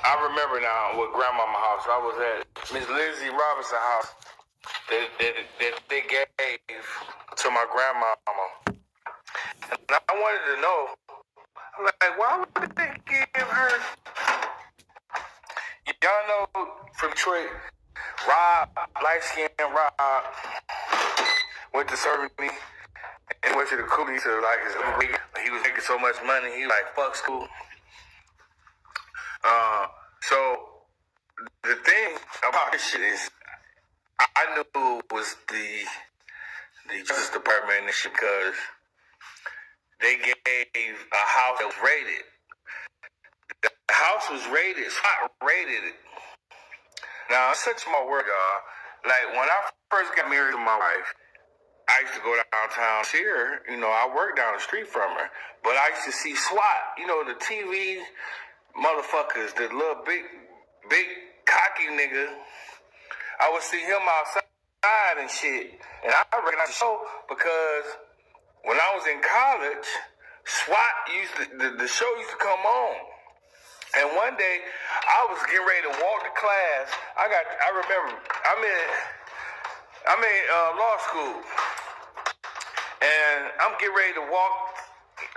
I remember now with grandmama house. I was at Miss Lizzie Roberson house that they gave to my grandmama. And I wanted to know, I'm like, why would they give her? Y'all know from Detroit, Rob, light-skinned Rob, went to serving me and went to the coolie to like his week. He was making so much money, he was like, fuck school. So the thing about this shit is, I knew it was the Justice Department and shit because they gave a house that was raided. The house was raided. SWAT raided it. Now, such my word, y'all. Like, when I first got married to my wife, I used to go downtown see her. You know, I worked down the street from her. But I used to see SWAT. You know, the TV motherfuckers, the little big cocky nigga. I would see him outside and shit. And I recognized the show because when I was in college, SWAT the show used to come on. And one day, I was getting ready to walk to class. I remember, I'm in law school. And I'm getting ready to walk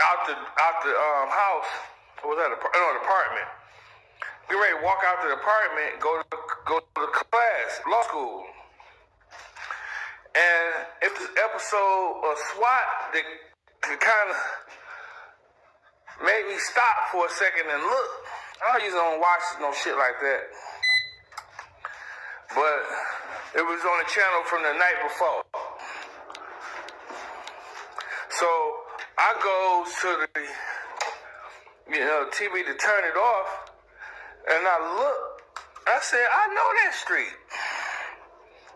out the house. What was that? Apartment. Get ready to walk out to the apartment, go to the class, law school. And if this episode of SWAT that kind of made me stop for a second and look. I usually don't watch no shit like that. But it was on the channel from the night before. So I go to the TV to turn it off. And I look, I said, I know that street.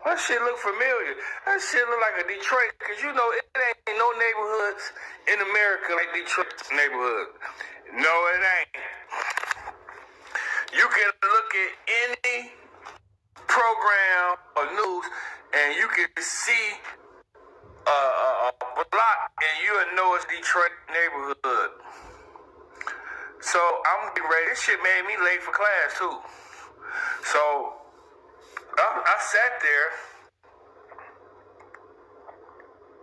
That shit look familiar. That shit look like a Detroit, because you know it ain't no neighborhoods in America like Detroit's neighborhood. No, it ain't. You can look at any program or news and you can see a block and you'll know it's Detroit neighborhood. So I'm getting ready. This shit made me late for class too. So I sat there.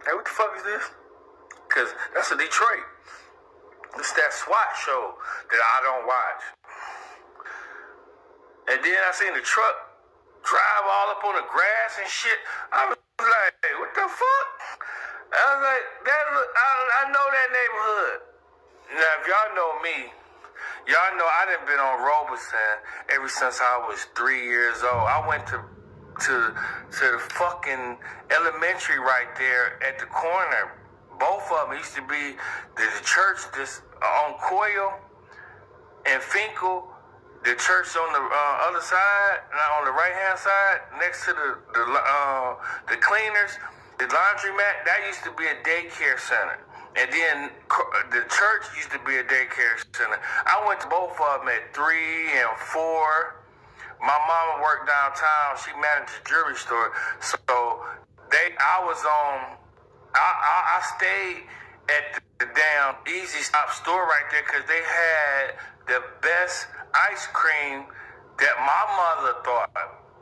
Hey, what the fuck is this? Because that's a Detroit. It's that SWAT show that I don't watch. And then I seen the truck drive all up on the grass and shit. I was like, hey, what the fuck? I was like, I know that neighborhood. Now, if y'all know me, y'all know I done been on Roberson ever since I was 3 years old. I went to the fucking elementary right there at the corner. Both of them used to be the church on Coyle and Fenkell. The church on the other side, on the right-hand side, next to the cleaners, the laundromat, that used to be a daycare center. And then the church used to be a daycare center. I went to both of them at 3 and 4. My mama worked downtown. She managed a jewelry store. So I stayed at the damn Easy Stop store right there because they had the best ice cream that my mother thought.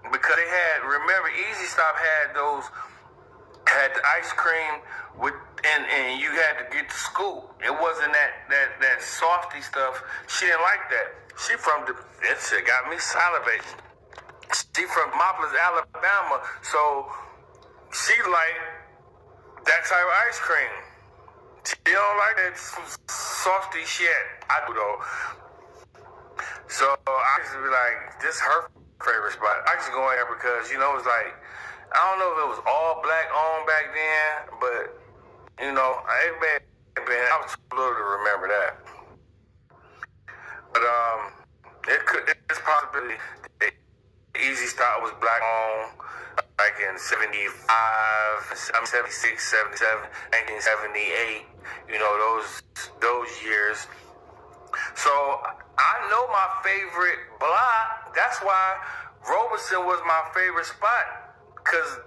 Because they remember Easy Stop had the ice cream and you had to get the scoop. It wasn't that softy stuff. She didn't like that. That shit got me salivating. She from Mopolis, Alabama, so she like that type of ice cream. She don't like that softy shit. I do though. So I used to be like, this is her favorite spot. I used to go in there because, it was like, I don't know if it was all black owned back then, but, I was too little to remember that. But it's possibility that Easy Stop was black owned like in 75, 76, 77, 1978, those years. So I know my favorite block. That's why Roberson was my favorite spot, because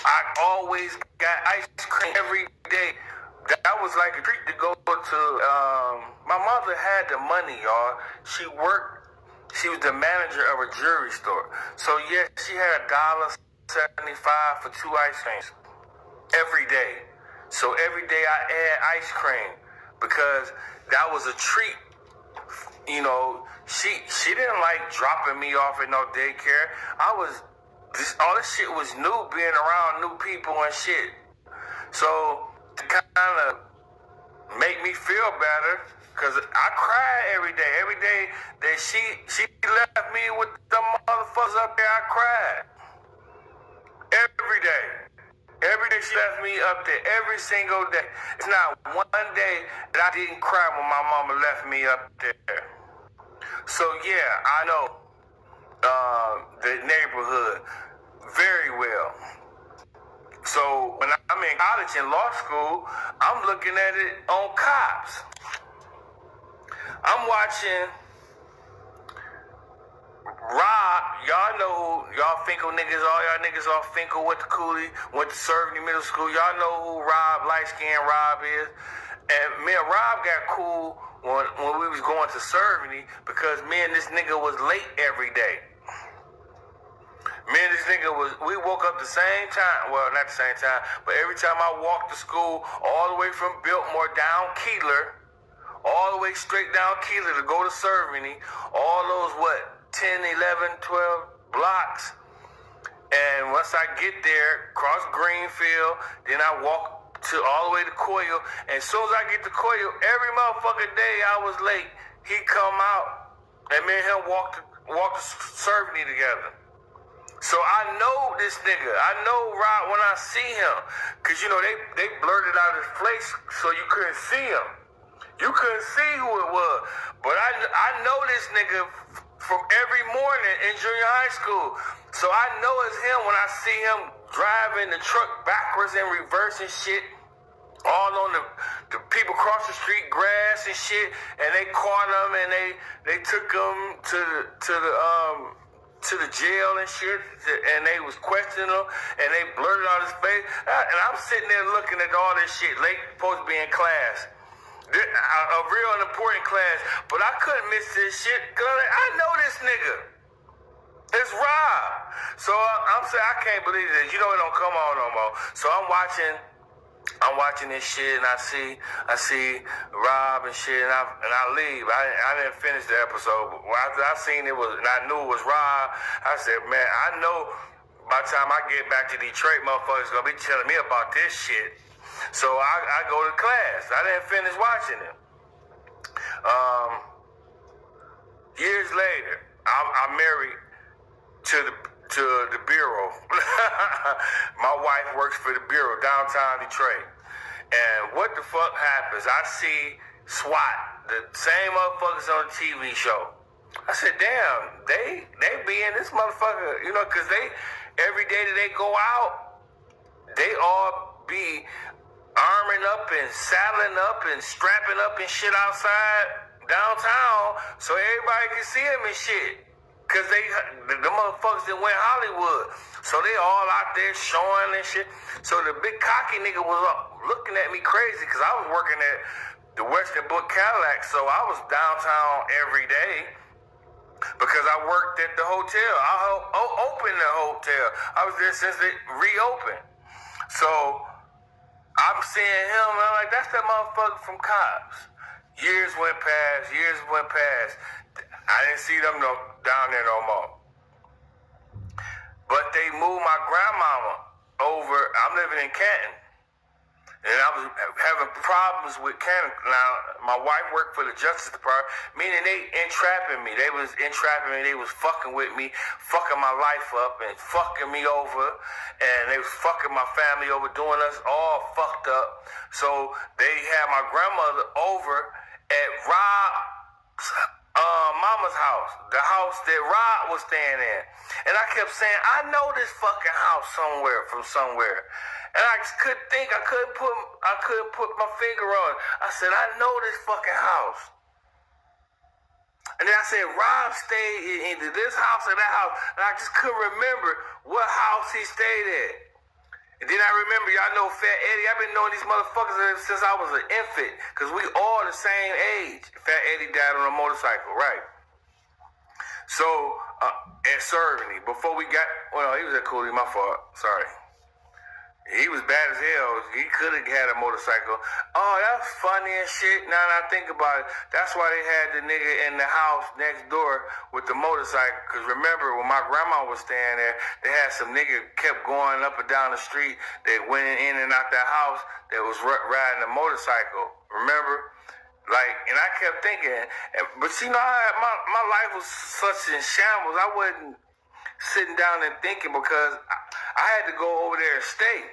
I always got ice cream every day. That was like a treat to go to. My mother had the money, y'all. She worked She was the manager of a jewelry store. So yeah, she had $1.75 for 2 ice creams every day. So every day I had ice cream because that was a treat. You know, she didn't like dropping me off at no daycare. All this shit was new, being around new people and shit. So to kind of make me feel better, cause I cried every day. Every day that she left me with the motherfuckers up there, I cried. Every day. Every day she left me up there, every single day. It's not one day that I didn't cry when my mama left me up there. So yeah, I know the neighborhood very well. So when I'm in college and law school, I'm looking at it on Cops. I'm watching Rob. Y'all know who y'all Fenkell niggas, all y'all niggas off Fenkell went to Cooley, went to Cerveny Middle School. Y'all know who Rob, light-skinned Rob is. And me and Rob got cool when we was going to Cerveny because me and this nigga was late every day. Me and this nigga we woke up the same time. Well, not the same time, but every time I walked to school, all the way from Biltmore down Keeler, all the way straight down Keeler to go to Cerveny, all those, 10, 11, 12 blocks. And once I get there, cross Greenfield, then I walk all the way to Coyle. And as soon as I get to Coyle, every motherfucking day I was late, he come out, and me and him walk to Cerveny together. So I know this nigga. I know Rob when I see him. Because, you know, they blurted out his face so you couldn't see him. You couldn't see who it was. But I know this nigga from every morning in junior high school. So I know it's him when I see him driving the truck backwards and reverse and shit. All on the people across the street, grass and shit. And they caught him and they took him to the jail and shit, and they was questioning him, and they blurted out his face, and I'm sitting there looking at all this shit, late, supposed to be in class, a real important class, but I couldn't miss this shit, cause I know this nigga. It's Rob. So I'm saying, I can't believe this, you know it don't come on no more. So I'm watching this shit, and I see Rob and shit, and I leave. I didn't finish the episode, but after I seen it was, and I knew it was Rob, I said, man, I know by the time I get back to Detroit, motherfuckers gonna be telling me about this shit. So I go to class. I didn't finish watching it. Years later, I'm married to the bureau. My wife works for the bureau downtown Detroit. And what the fuck happens? I see SWAT, the same motherfuckers on the TV show. I said, damn, they be in this motherfucker, you know, because every day that they go out, they all be arming up and saddling up and strapping up and shit outside downtown so everybody can see them and shit. Cause the motherfuckers that went Hollywood. So they all out there showing and shit. So the big cocky nigga was looking at me crazy because I was working at the Western Book Cadillac. So I was downtown every day because I worked at the hotel. I opened the hotel. I was there since they reopened. So I'm seeing him and I'm like, that's that motherfucker from Cops. Years went past. I didn't see them down there no more. But they moved my grandmama over. I'm living in Canton. And I was having problems with Canton. Now, my wife worked for the Justice Department, meaning they entrapping me. They was entrapping me. They was fucking with me, fucking my life up and fucking me over. And they was fucking my family over, doing us all fucked up. So they had my grandmother over at Rob's mama's house, the house that Rob was staying in. And I kept saying, I know this fucking house from somewhere. And I just couldn't think, I couldn't put my finger on it. I said, I know this fucking house. And then I said, Rob stayed in either this house or that house. And I just couldn't remember what house he stayed at. And then I remember, y'all know Fat Eddie. I've been knowing these motherfuckers since I was an infant. Because we all the same age. Fat Eddie died on a motorcycle, right? So at Cerveny, before we got, well, he was at Cooley. My fault. Sorry. He was bad as hell. He could have had a motorcycle. Oh, that's funny and shit. Now that I think about it, that's why they had the nigga in the house next door with the motorcycle. Because remember, when my grandma was staying there, they had some nigga kept going up and down the street. They went in and out that house that was riding a motorcycle. Remember? Like, and I kept thinking, but you know, my life was such in shambles. I wasn't sitting down and thinking because I had to go over there and stay.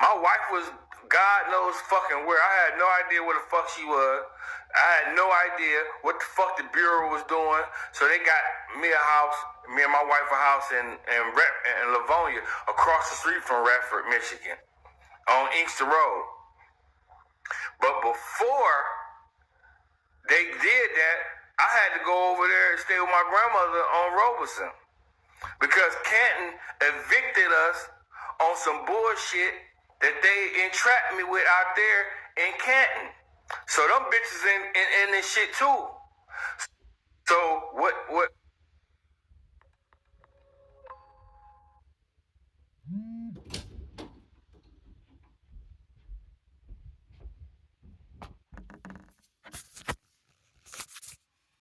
My wife was God knows fucking where. I had no idea where the fuck she was. I had no idea what the fuck the Bureau was doing. So they got me a house, me and my wife a house in Livonia, across the street from Radford, Michigan, on Inkster Road. But before they did that, I had to go over there and stay with my grandmother on Roberson. Because Canton evicted us on some bullshit that they entrapped me with out there in Canton. So them bitches in this shit too. So what